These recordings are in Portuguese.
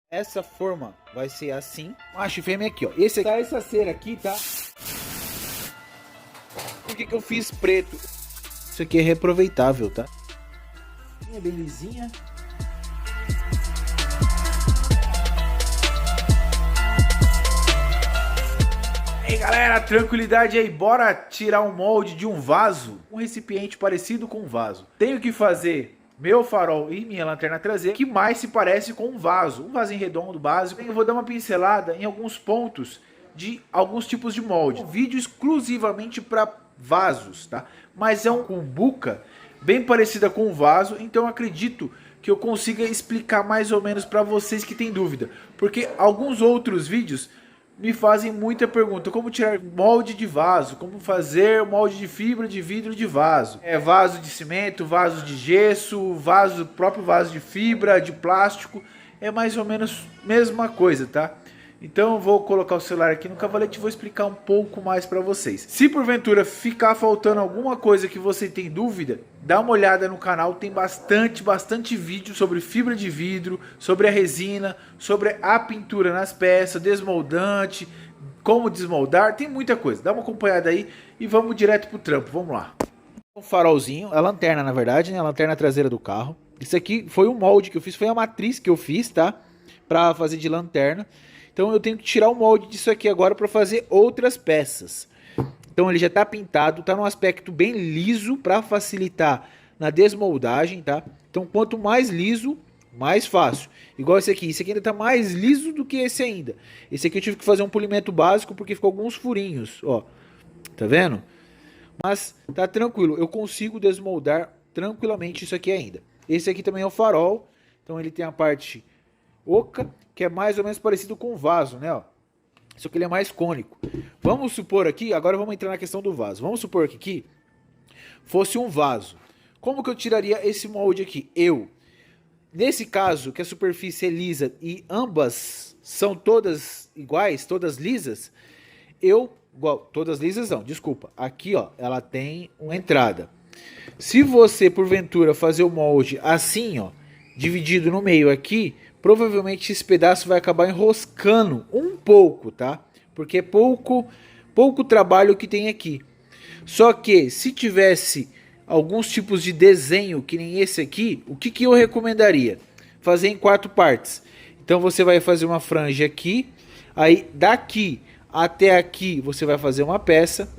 Essa forma vai ser assim, macho e fêmea aqui, ó. Esse aqui, tá, essa cera aqui, tá? Por que eu fiz preto? Isso aqui é reaproveitável, tá? É bem lisinha. E aí galera, tranquilidade aí, bora tirar um molde de um vaso, um recipiente parecido com um vaso. Tenho que fazer meu farol e minha lanterna traseira, que mais se parece com um vasinho redondo básico. Eu vou dar uma pincelada em alguns pontos de alguns tipos de molde. Um vídeo exclusivamente para vasos, tá? Mas é um cumbuca bem parecida com um vaso, então acredito que eu consiga explicar mais ou menos para vocês que têm dúvida, porque alguns outros vídeos me fazem muita pergunta, como tirar molde de vaso, como fazer molde de fibra de vidro de vaso. É vaso de cimento, vaso de gesso, próprio vaso de fibra, de plástico, é mais ou menos a mesma coisa, tá? Então eu vou colocar o celular aqui no cavalete e vou explicar um pouco mais para vocês. Se porventura ficar faltando alguma coisa que você tem dúvida, dá uma olhada no canal, tem bastante vídeo sobre fibra de vidro, sobre a resina, sobre a pintura nas peças, desmoldante, como desmoldar, tem muita coisa. Dá uma acompanhada aí e vamos direto pro trampo, vamos lá. Um farolzinho, a lanterna na verdade, né? A lanterna traseira do carro. Isso aqui foi um molde que eu fiz, foi a matriz que eu fiz, tá? Pra fazer de lanterna. Então eu tenho que tirar o molde disso aqui agora para fazer outras peças. Então ele já está pintado, está num aspecto bem liso para facilitar na desmoldagem, tá? Então quanto mais liso, mais fácil. Igual esse aqui ainda está mais liso do que esse ainda. Esse aqui eu tive que fazer um polimento básico porque ficou alguns furinhos, ó. Tá vendo? Mas tá tranquilo, eu consigo desmoldar tranquilamente isso aqui ainda. Esse aqui também é o farol, então ele tem a parte oca, que é mais ou menos parecido com o vaso, né? Ó. Só que ele é mais cônico. Vamos supor aqui, agora vamos entrar na questão do vaso. Vamos supor que aqui fosse um vaso. Como que eu tiraria esse molde aqui? Nesse caso, que a superfície é lisa e ambas são todas iguais, todas lisas, todas lisas não, desculpa. Aqui, ó, ela tem uma entrada. Se você, porventura, fazer o molde assim, ó, dividido no meio aqui, provavelmente esse pedaço vai acabar enroscando um pouco, tá? Porque é pouco trabalho que tem aqui. Só que se tivesse alguns tipos de desenho, que nem esse aqui, o que eu recomendaria? Fazer em 4 partes. Então você vai fazer uma franja aqui, aí daqui até aqui você vai fazer uma peça,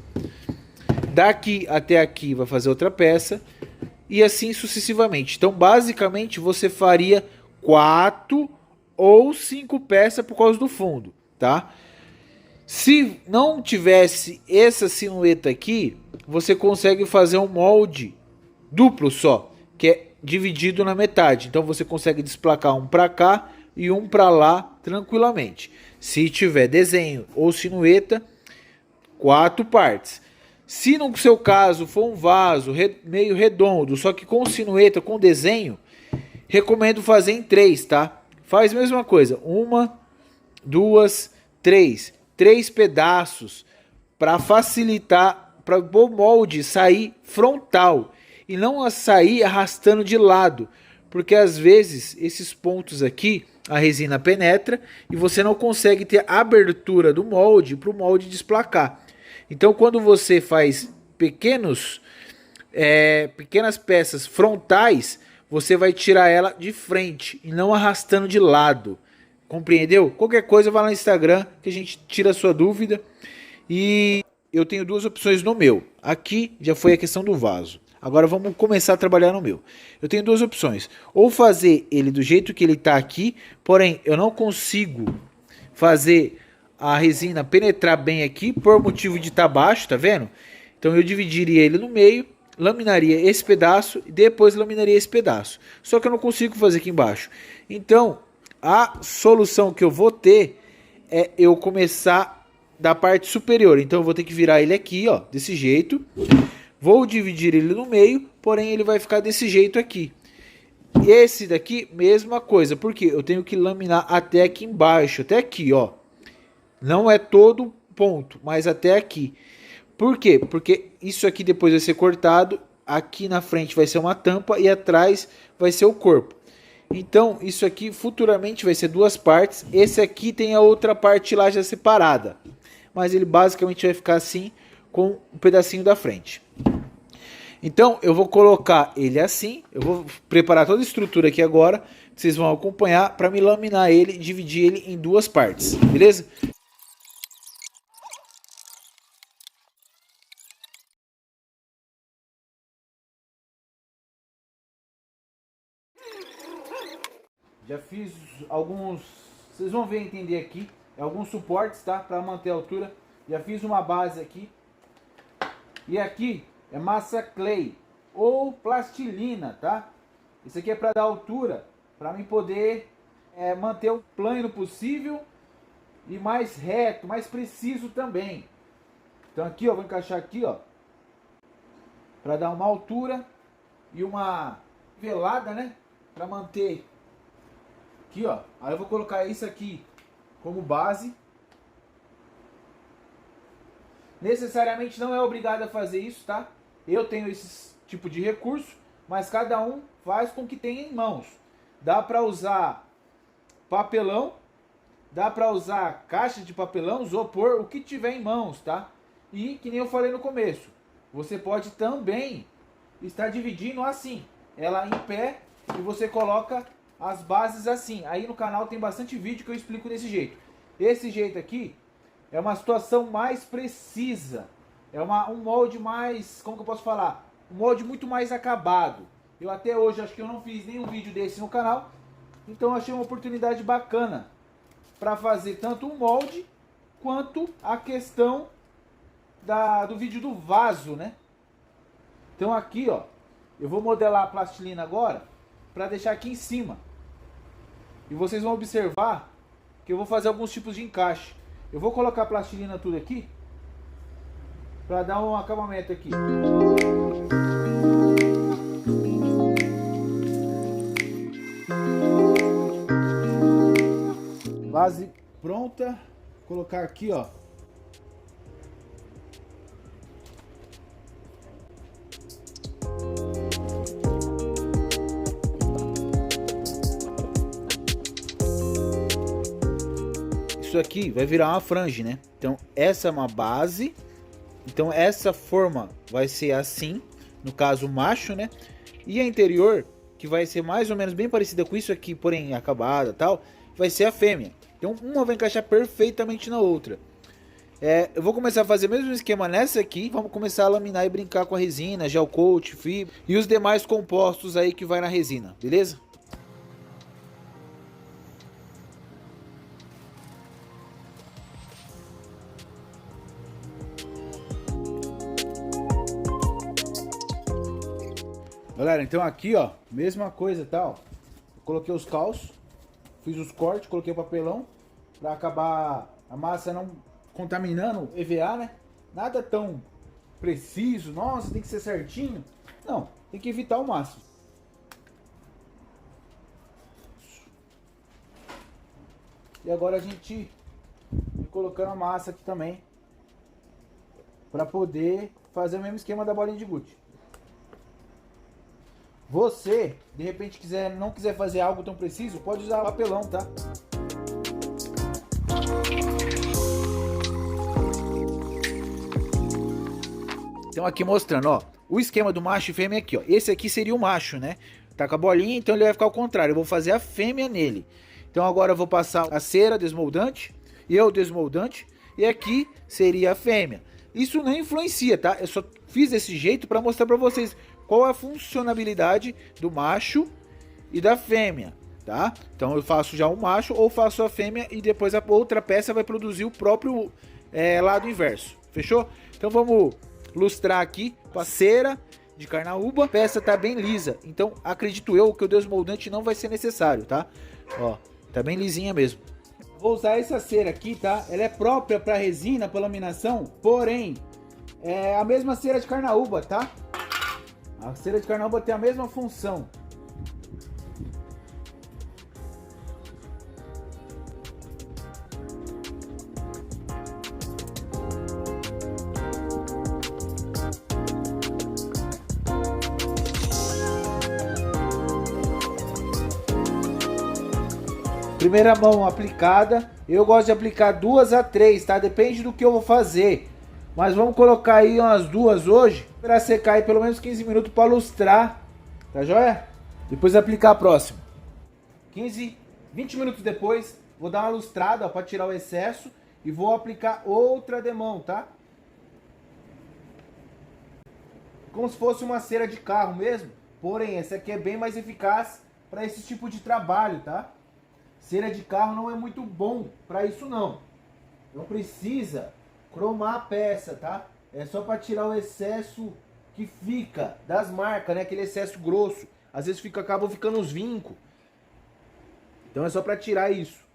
daqui até aqui vai fazer outra peça, e assim sucessivamente. Então basicamente você faria 4 ou 5 peças por causa do fundo, tá? Se não tivesse essa silhueta aqui, você consegue fazer um molde duplo só, que é dividido na metade. Então você consegue desplacar um para cá e um para lá tranquilamente. Se tiver desenho ou silhueta, 4 partes. Se no seu caso for um vaso meio redondo, só que com silhueta, com desenho, recomendo fazer em 3, tá? Faz a mesma coisa. 1, 2, 3. 3 pedaços para facilitar, para o molde sair frontal e não sair arrastando de lado. Porque às vezes esses pontos aqui, a resina penetra e você não consegue ter a abertura do molde para o molde desplacar. Então quando você faz pequenas peças frontais, você vai tirar ela de frente e não arrastando de lado. Compreendeu? Qualquer coisa vai lá no Instagram que a gente tira a sua dúvida. E eu tenho 2 opções no meu. Aqui já foi a questão do vaso. Agora vamos começar a trabalhar no meu. Eu tenho 2 opções. Ou fazer ele do jeito que ele está aqui, porém eu não consigo fazer a resina penetrar bem aqui por motivo de estar baixo, tá vendo? Então eu dividiria ele no meio, laminaria esse pedaço e depois laminaria esse pedaço. Só que eu não consigo fazer aqui embaixo. Então a solução que eu vou ter é eu começar da parte superior. Então eu vou ter que virar ele aqui, ó, desse jeito. Vou dividir ele no meio, porém ele vai ficar desse jeito aqui. Esse daqui, mesma coisa, porque eu tenho que laminar até aqui embaixo, até aqui, ó. Não é todo ponto, mas até aqui. Por quê? Porque isso aqui depois vai ser cortado, aqui na frente vai ser uma tampa e atrás vai ser o corpo. Então, isso aqui futuramente vai ser duas partes. Esse aqui tem a outra parte lá já separada. Mas ele basicamente vai ficar assim, com um pedacinho da frente. Então, eu vou colocar ele assim. Eu vou preparar toda a estrutura aqui agora. Vocês vão acompanhar para me laminar ele e dividir ele em duas partes. Beleza? Já fiz alguns, vocês vão ver entender aqui, alguns suportes, tá? Para manter a altura. Já fiz uma base aqui. E aqui é massa clay ou plastilina, tá? Isso aqui é para dar altura, para mim poder manter o plano possível e mais reto, mais preciso também. Então aqui, ó, vou encaixar aqui, ó, para dar uma altura e uma velada, né? Para manter aqui, ó. Aí eu vou colocar isso aqui como base. Necessariamente não é obrigado a fazer isso, tá? Eu tenho esse tipo de recurso, mas cada um faz com o que tem em mãos. Dá para usar papelão, dá para usar caixa de papelão, isopor, o que tiver em mãos, tá? E que nem eu falei no começo, você pode também estar dividindo assim, ela em pé, e você coloca as bases assim. Aí no canal tem bastante vídeo que eu explico desse jeito. Esse jeito aqui é uma situação mais precisa. É um molde mais, como que eu posso falar? Um molde muito mais acabado. Eu até hoje acho que eu não fiz nenhum vídeo desse no canal. Então achei uma oportunidade bacana para fazer tanto um molde quanto a questão do vídeo do vaso, né? Então aqui, ó, eu vou modelar a plastilina agora para deixar aqui em cima. E vocês vão observar que eu vou fazer alguns tipos de encaixe. Eu vou colocar a plastilina tudo aqui para dar um acabamento aqui. Base pronta. Vou colocar aqui, ó. Isso aqui vai virar uma frange, né? Então essa é uma base. Então essa forma vai ser assim, no caso macho, né? E a interior, que vai ser mais ou menos bem parecida com isso aqui, porém acabada, tal, vai ser a fêmea. Então uma vai encaixar perfeitamente na outra. Eu vou começar a fazer o mesmo esquema nessa aqui. Vamos começar a laminar e brincar com a resina, gel coat, fibra e os demais compostos aí que vai na resina, beleza? Galera, então aqui, ó, mesma coisa, tá, ó. Coloquei os calços, fiz os cortes, coloquei o papelão para acabar a massa não contaminando o EVA, né? Nada tão preciso, nossa, tem que ser certinho. Não, tem que evitar o máximo. E agora a gente vai colocando a massa aqui também para poder fazer o mesmo esquema da bolinha de gude. Você, de repente, não quiser fazer algo tão preciso, pode usar papelão, tá? Então aqui mostrando, ó, o esquema do macho e fêmea aqui, ó. Esse aqui seria o macho, né? Tá com a bolinha, então ele vai ficar ao contrário. Eu vou fazer a fêmea nele. Então agora eu vou passar a cera desmoldante e o desmoldante. E aqui seria a fêmea. Isso não influencia, tá? Eu só fiz desse jeito para mostrar para vocês qual é a funcionalidade do macho e da fêmea, tá? Então eu faço já o macho ou faço a fêmea e depois a outra peça vai produzir o próprio lado inverso, fechou? Então vamos lustrar aqui com a cera de carnaúba. A peça tá bem lisa, então acredito eu que o desmoldante não vai ser necessário, tá? Ó, tá bem lisinha mesmo. Vou usar essa cera aqui, tá? Ela é própria para resina, para laminação, porém é a mesma cera de carnaúba, tá? A cera de carnaúba tem a mesma função. Primeira mão aplicada. Eu gosto de aplicar 2 a 3, tá? Depende do que eu vou fazer. Mas vamos colocar aí umas 2 hoje. Para secar aí pelo menos 15 minutos para lustrar. Tá joia? Depois aplicar a próxima. 20 minutos depois, vou dar uma lustrada para tirar o excesso. E vou aplicar outra demão, tá? Como se fosse uma cera de carro mesmo. Porém, essa aqui é bem mais eficaz para esse tipo de trabalho, tá? Cera de carro não é muito bom para isso não. Não precisa cromar a peça, tá? É só para tirar o excesso que fica das marcas, né? Aquele excesso grosso. Às vezes acabam ficando os vincos. Então é só para tirar isso.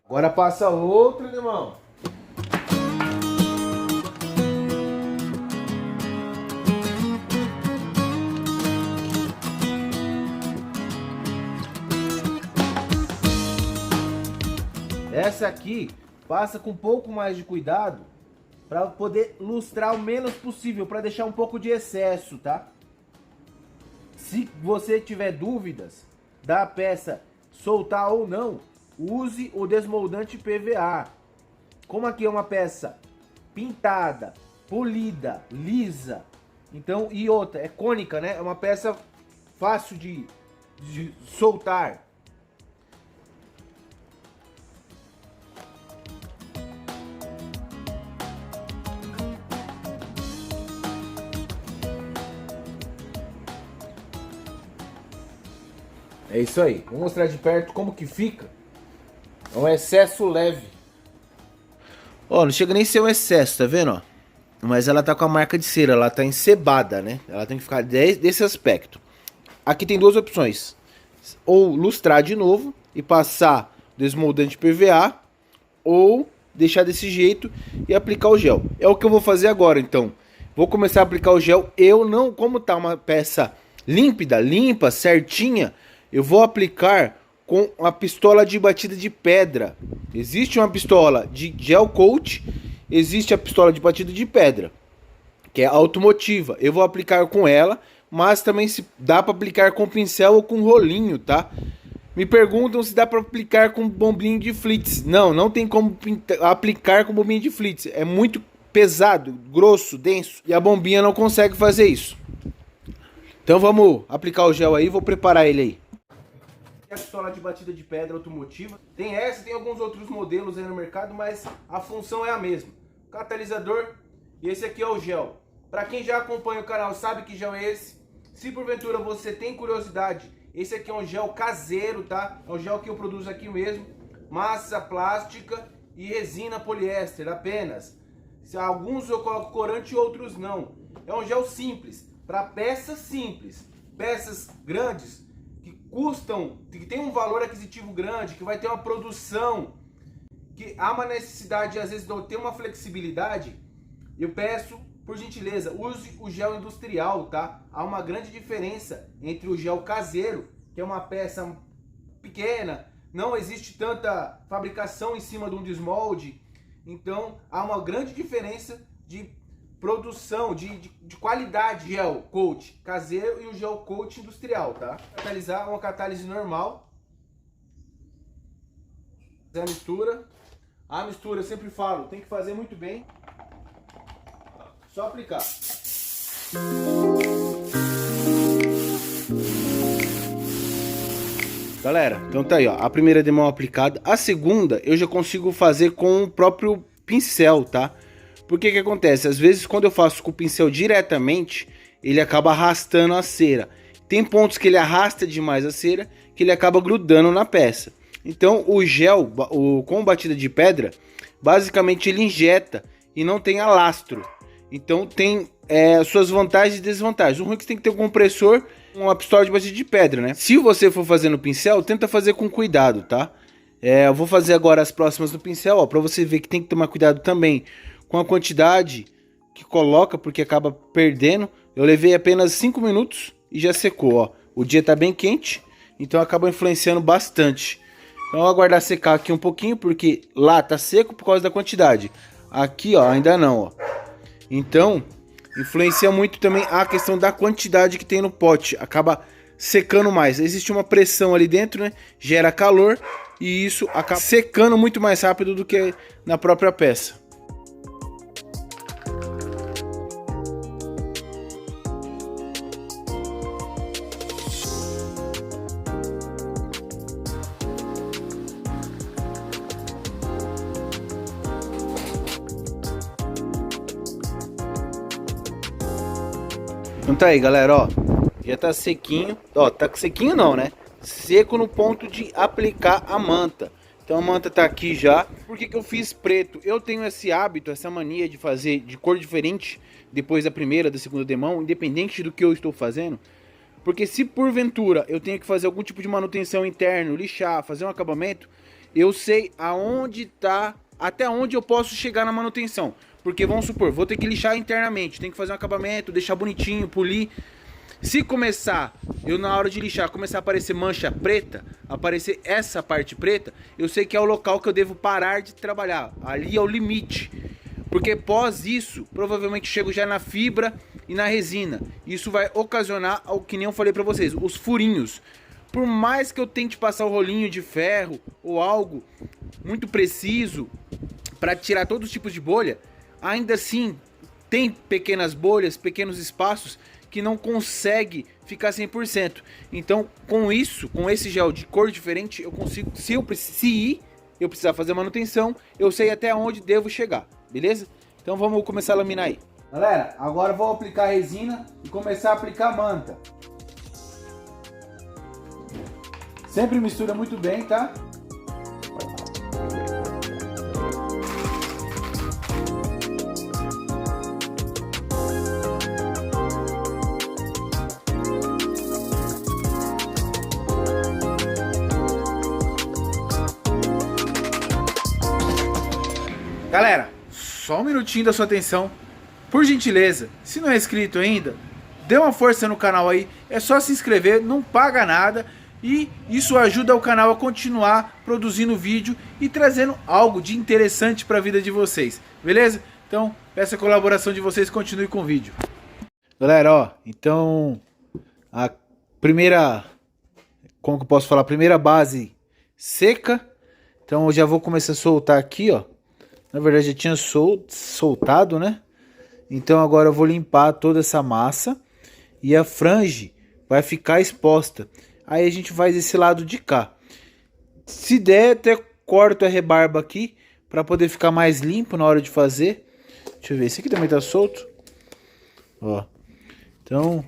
Agora passa outro limão. Essa aqui passa com um pouco mais de cuidado para poder lustrar o menos possível, para deixar um pouco de excesso, tá? Se você tiver dúvidas da peça soltar ou não, use o desmoldante PVA. Como aqui é uma peça pintada, polida, lisa, então, e outra, é cônica, né? É uma peça fácil de soltar. É isso aí. Vou mostrar de perto como que fica. É um excesso leve. Ó, não chega nem a ser um excesso, tá vendo, ó? Mas ela tá com a marca de cera, ela tá encebada, né? Ela tem que ficar desse aspecto. Aqui tem 2 opções. Ou lustrar de novo e passar desmoldante PVA, ou deixar desse jeito e aplicar o gel. É o que eu vou fazer agora, então. Vou começar a aplicar o gel. Eu não, como tá uma peça límpida, limpa, certinha, eu vou aplicar com a pistola de batida de pedra. Existe uma pistola de gel coat, existe a pistola de batida de pedra, que é automotiva. Eu vou aplicar com ela, mas também se dá para aplicar com pincel ou com rolinho, tá? Me perguntam se dá para aplicar com bombinho de flits. Não, não tem como aplicar com bombinho de flits. É muito pesado, grosso, denso, e a bombinha não consegue fazer isso. Então vamos aplicar o gel aí, vou preparar ele aí. A pistola de batida de pedra automotiva. Tem essa, tem alguns outros modelos aí no mercado, mas a função é a mesma. Catalisador, e esse aqui é o gel. Para quem já acompanha o canal sabe que gel é esse. Se porventura você tem curiosidade, esse aqui é um gel caseiro, tá? É um gel que eu produzo aqui mesmo. Massa plástica e resina poliéster apenas. Alguns eu coloco corante e outros não. É um gel simples, para peças simples. Peças grandes, que custam, que tem um valor aquisitivo grande, que vai ter uma produção, que há uma necessidade, às vezes, de ter uma flexibilidade, eu peço, por gentileza, use o gel industrial, tá? Há uma grande diferença entre o gel caseiro, que é uma peça pequena, não existe tanta fabricação em cima de um desmolde, então há uma grande diferença de produção, de qualidade de gel coat caseiro e o gel coat industrial, tá? Catalisar uma catálise normal. Fazer a mistura. A mistura, eu sempre falo, tem que fazer muito bem. Só aplicar. Galera, então tá aí, ó, a primeira demão aplicada. A segunda eu já consigo fazer com o próprio pincel, tá? Porque que acontece? Às vezes quando eu faço com o pincel diretamente, ele acaba arrastando a cera. Tem pontos que ele arrasta demais a cera, que ele acaba grudando na peça. Então o gel, com batida de pedra, basicamente ele injeta e não tem alastro. Então tem suas vantagens e desvantagens. O ruim é que você tem que ter um compressor, uma pistola de batida de pedra, né? Se você for fazer no pincel, tenta fazer com cuidado, tá? Eu vou fazer agora as próximas no pincel, ó, pra você ver que tem que tomar cuidado também com a quantidade que coloca, porque acaba perdendo. Eu levei apenas 5 minutos e já secou, ó. O dia tá bem quente, então acaba influenciando bastante. Então eu vou aguardar secar aqui um pouquinho, porque lá tá seco por causa da quantidade. Aqui, ó, ainda não, ó. Então, influencia muito também a questão da quantidade que tem no pote. Acaba secando mais. Existe uma pressão ali dentro, né? Gera calor e isso acaba secando muito mais rápido do que na própria peça. Então tá aí, galera, ó, já tá sequinho, ó, tá sequinho não, né? Seco no ponto de aplicar a manta. Então a manta tá aqui já. Por que que eu fiz preto? Eu tenho esse hábito, essa mania de fazer de cor diferente depois da primeira, da segunda demão, independente do que eu estou fazendo. Porque se porventura eu tenho que fazer algum tipo de manutenção interna, lixar, fazer um acabamento, eu sei aonde tá, até onde eu posso chegar na manutenção. Porque vamos supor, vou ter que lixar internamente, tem que fazer um acabamento, deixar bonitinho, polir. Se começar, eu na hora de lixar, começar a aparecer mancha preta, aparecer essa parte preta, eu sei que é o local que eu devo parar de trabalhar. Ali é o limite. Porque pós isso, provavelmente chego já na fibra e na resina. Isso vai ocasionar, o que nem eu falei pra vocês, os furinhos. Por mais que eu tente passar o rolinho de ferro ou algo muito preciso para tirar todos os tipos de bolha, ainda assim tem pequenas bolhas, pequenos espaços que não consegue ficar 100%. Então, com isso, com esse gel de cor diferente, eu consigo, se eu precisar fazer manutenção, eu sei até onde devo chegar, beleza? Então vamos começar a laminar aí. Galera, agora eu vou aplicar a resina e começar a aplicar a manta. Sempre mistura muito bem, tá? Galera, só um minutinho da sua atenção. Por gentileza, se não é inscrito ainda, dê uma força no canal aí. É só se inscrever, não paga nada. E isso ajuda o canal a continuar produzindo vídeo e trazendo algo de interessante para a vida de vocês. Beleza? Então, peço a colaboração de vocês, continue com o vídeo. Galera, ó, então a primeira, como que eu posso falar? A primeira base seca. Então eu já vou começar a soltar aqui, ó. Na verdade já tinha soltado, né? Então agora eu vou limpar toda essa massa e a frange vai ficar exposta. Aí a gente faz esse lado de cá. Se der, até corto a rebarba aqui para poder ficar mais limpo na hora de fazer. Deixa eu ver, esse aqui também tá solto. Ó. Então,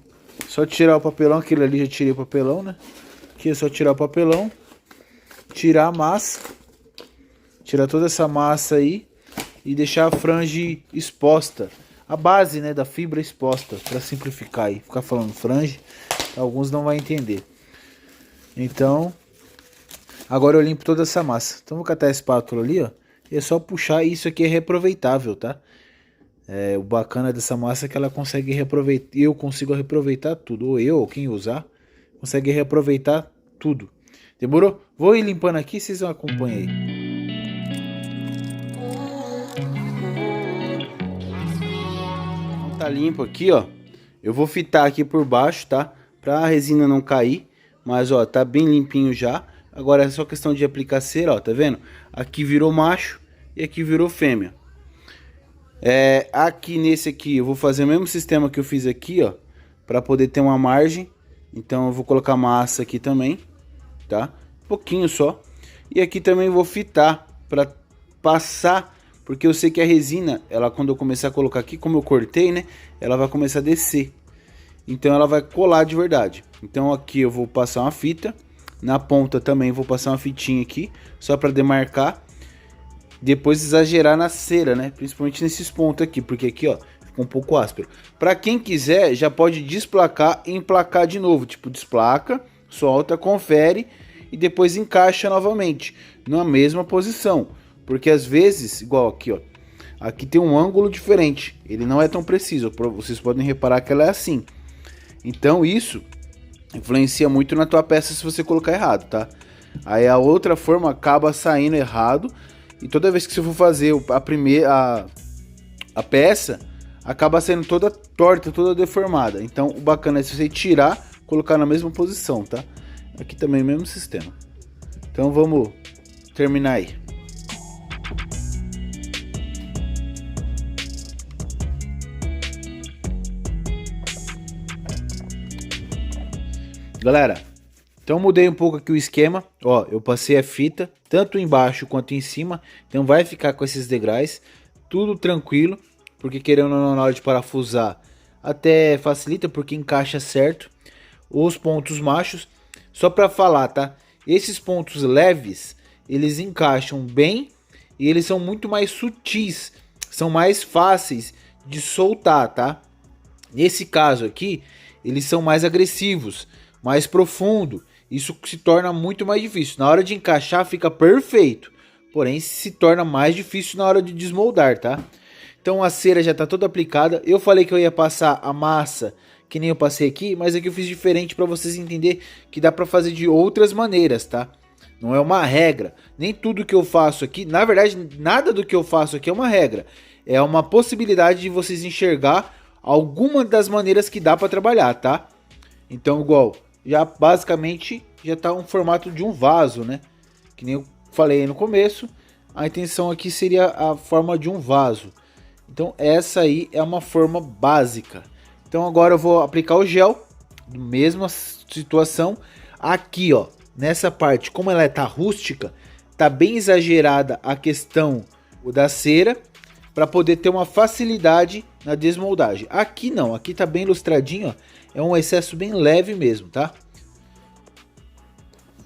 só tirar o papelão, aquele ali já tirei o papelão, né? Aqui é só tirar o papelão, tirar a massa, tirar toda essa massa aí e deixar a frange exposta. A base, né, da fibra exposta, para simplificar aí. Ficar falando frange, alguns não vão entender. Então, agora eu limpo toda essa massa. Então vou catar a espátula ali, ó. E é só puxar, e isso aqui é reaproveitável, tá? O bacana dessa massa é que ela consegue reaproveitar. Eu consigo reaproveitar tudo. Ou eu, ou quem usar, consegue reaproveitar tudo. Demorou? Vou ir limpando aqui, vocês vão acompanhar aí. Então tá limpo aqui, ó. Eu vou fitar aqui por baixo, tá? Pra a resina não cair. Mas, ó, tá bem limpinho já. Agora é só questão de aplicar cera, ó, tá vendo? Aqui virou macho e aqui virou fêmea. Aqui nesse aqui eu vou fazer o mesmo sistema que eu fiz aqui, ó, pra poder ter uma margem. Então eu vou colocar massa aqui também, tá? Um pouquinho só. E aqui também vou fitar pra passar, porque eu sei que a resina, ela quando eu começar a colocar aqui, como eu cortei, né? Ela vai começar a descer. Então ela vai colar de verdade. Então aqui eu vou passar uma fita. Na ponta também vou passar uma fitinha aqui, só para demarcar. Depois exagerar na cera, né? Principalmente nesses pontos aqui, porque aqui, ó, ficou um pouco áspero. Para quem quiser, já pode desplacar e emplacar de novo. Tipo, desplaca, solta, confere e depois encaixa novamente na mesma posição. Porque às vezes, igual aqui, ó, aqui tem um ângulo diferente. Ele não é tão preciso. Vocês podem reparar que ela é assim. Então isso influencia muito na tua peça se você colocar errado, tá? Aí a outra forma acaba saindo errado. E toda vez que você for fazer a peça, acaba sendo toda torta, toda deformada. Então o bacana é se você tirar colocar na mesma posição, tá? Aqui também o mesmo sistema. Então vamos terminar aí. Galera, então mudei um pouco aqui o esquema. Ó, eu passei a fita tanto embaixo quanto em cima. Então vai ficar com esses degraus. Tudo tranquilo. Porque querendo ou não, na hora de parafusar até facilita, porque encaixa certo. Os pontos machos. Só para falar, tá? Esses pontos leves, eles encaixam bem. E eles são muito mais sutis. São mais fáceis de soltar, tá? Nesse caso aqui, eles são mais agressivos. Mais profundo. Isso se torna muito mais difícil. Na hora de encaixar fica perfeito. Porém se torna mais difícil na hora de desmoldar, tá? Então a cera já está toda aplicada. Eu falei que eu ia passar a massa que nem eu passei aqui. Mas aqui eu fiz diferente para vocês entenderem que dá para fazer de outras maneiras, tá? Não é uma regra. Nem tudo que eu faço aqui. Na verdade nada do que eu faço aqui é uma regra. É uma possibilidade de vocês enxergar alguma das maneiras que dá para trabalhar, tá? Então igual... Já basicamente já tá um formato de um vaso, né? Que nem eu falei aí no começo. A intenção aqui seria a forma de um vaso. Então essa aí é uma forma básica. Então agora eu vou aplicar o gel. Mesma situação. Aqui ó, nessa parte, como ela tá rústica, tá bem exagerada a questão da cera. Para poder ter uma facilidade na desmoldagem. Aqui não, aqui tá bem ilustradinho, ó. É um excesso bem leve mesmo, tá?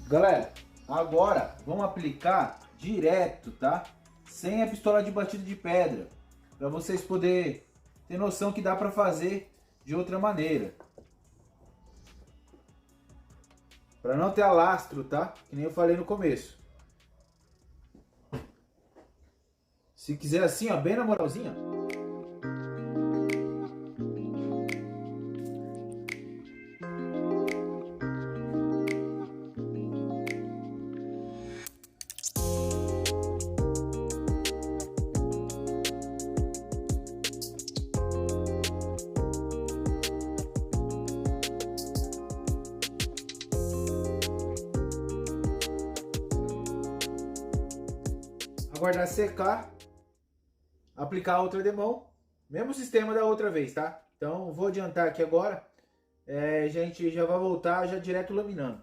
Galera, agora vamos aplicar direto, tá? Sem a pistola de batida de pedra. Para vocês poderem ter noção que dá para fazer de outra maneira. Para não ter alastro, tá? Que nem eu falei no começo. Se quiser assim, ó, bem na moralzinha. Aguardar secar. Aplicar a outra demão. Mesmo sistema da outra vez, tá? Então vou adiantar aqui agora. A gente já vai voltar já direto laminando.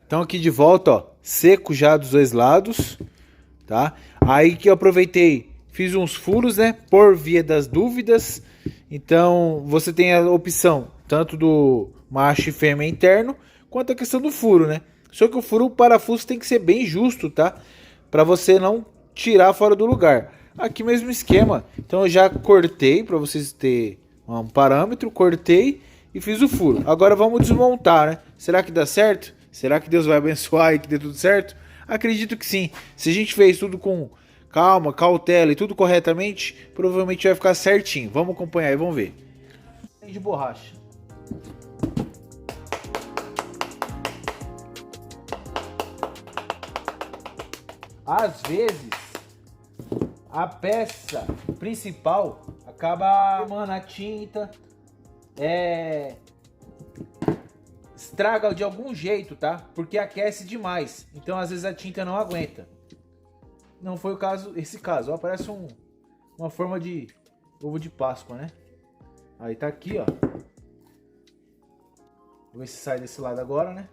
Então aqui de volta, ó. Seco já dos dois lados. Tá? Aí que eu aproveitei. Fiz uns furos, né? Por via das dúvidas. Então você tem a opção. Tanto do macho e fêmea interno. Quanto a questão do furo, né? Só que o furo, o parafuso tem que ser bem justo, tá? Pra você não tirar fora do lugar. Aqui mesmo esquema. Então eu já cortei para vocês terem um parâmetro, cortei e fiz o furo. Agora vamos desmontar, né? Será que dá certo? Será que Deus vai abençoar e que dê tudo certo? Acredito que sim. Se a gente fez tudo com calma, cautela e tudo corretamente, provavelmente vai ficar certinho. Vamos acompanhar e vamos ver. De borracha. Às vezes a peça principal acaba queimando a tinta, estraga de algum jeito, tá? Porque aquece demais, então às vezes a tinta não aguenta. Não foi o caso, esse caso, ó, parece uma forma de ovo de Páscoa, né? Aí tá aqui, ó. Vou ver se sai desse lado agora, né?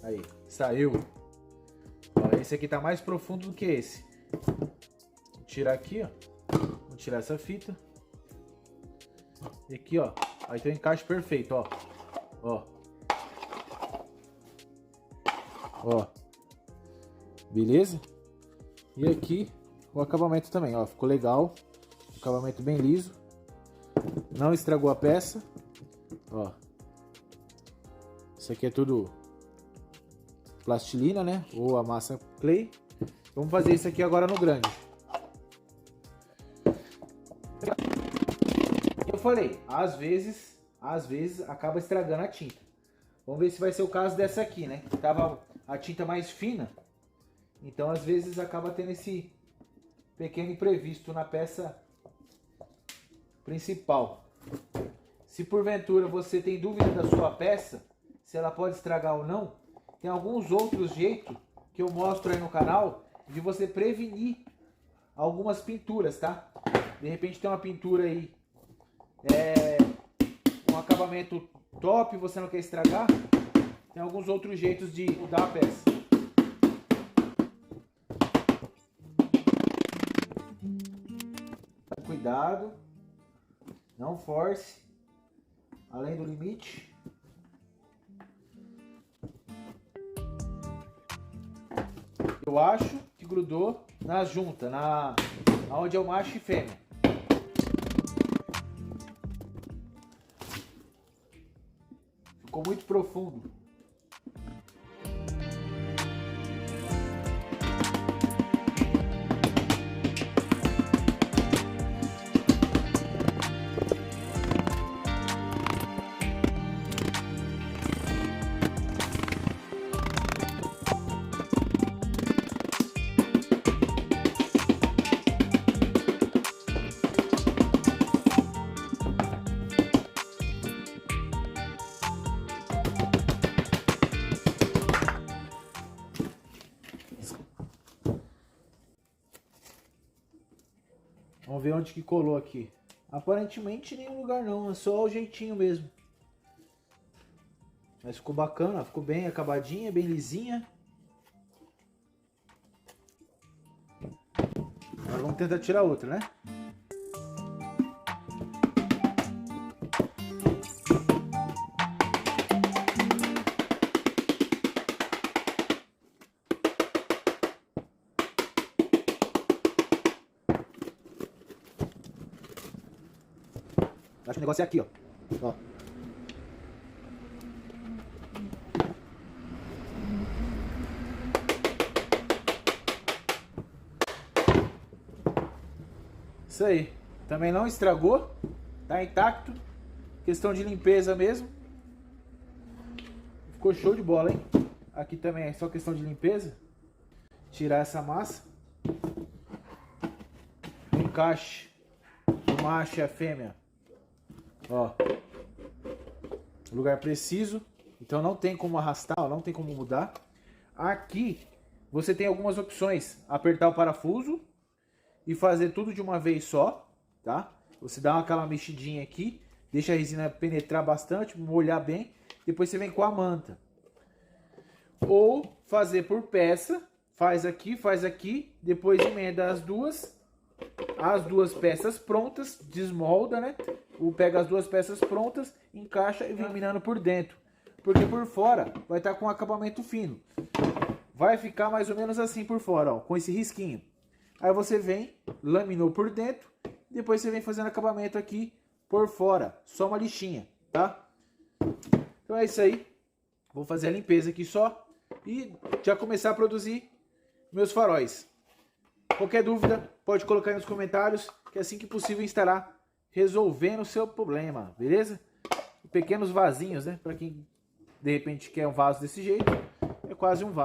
Aí, saiu. Ó, esse aqui tá mais profundo do que esse. Vou tirar aqui, ó. Vou tirar essa fita. E aqui, ó. Aí tem um encaixe perfeito, ó. Ó. Ó. Beleza? E aqui o acabamento também, ó. Ficou legal. Acabamento bem liso. Não estragou a peça. Ó. Isso aqui é tudo plastilina, né? Ou a massa clay. Vamos fazer isso aqui agora no grande. Eu falei, às vezes acaba estragando a tinta. Vamos ver se vai ser o caso dessa aqui, né? Tava a tinta mais fina Então às vezes acaba tendo esse pequeno imprevisto na peça principal. Se porventura você tem dúvida da sua peça, se ela pode estragar ou não, tem alguns outros jeitos que eu mostro aí no canal de você prevenir algumas pinturas, tá? De repente tem uma pintura aí, um acabamento top, você não quer estragar, tem alguns outros jeitos de mudar a peça. Cuidado, não force além do limite. Eu acho que grudou na junta, onde é o macho e fêmea. Ficou muito profundo. Vamos ver onde que colou aqui. Aparentemente em nenhum lugar não, é só o jeitinho mesmo. Mas ficou bacana, ficou bem acabadinha, bem lisinha. Agora vamos tentar tirar outra, né? Acho que o negócio é aqui, ó. Isso aí. Também não estragou. Tá intacto. Questão de limpeza mesmo. Ficou show de bola, hein? Aqui também é só questão de limpeza. Tirar essa massa. O encaixe do macho e a fêmea. Ó, lugar preciso, então não tem como arrastar, ó, não tem como mudar. Aqui você tem algumas opções: apertar o parafuso e fazer tudo de uma vez só, tá? Você dá aquela mexidinha aqui, deixa a resina penetrar bastante, molhar bem, depois você vem com a manta. Ou fazer por peça, faz aqui, depois emenda as duas peças prontas, desmolda, né? Pega as duas peças prontas, encaixa e vem laminando por dentro. Porque por fora vai estar com um acabamento fino. Vai ficar mais ou menos assim por fora, ó, com esse risquinho. Aí você vem, laminou por dentro, depois você vem fazendo acabamento aqui por fora. Só uma lixinha, tá? Então é isso aí. Vou fazer a limpeza aqui só e já começar a produzir meus faróis. Qualquer dúvida, pode colocar aí nos comentários, que assim que possível estará resolvendo o seu problema, beleza? Pequenos vasinhos, né? Para quem de repente quer um vaso desse jeito, é quase um vaso.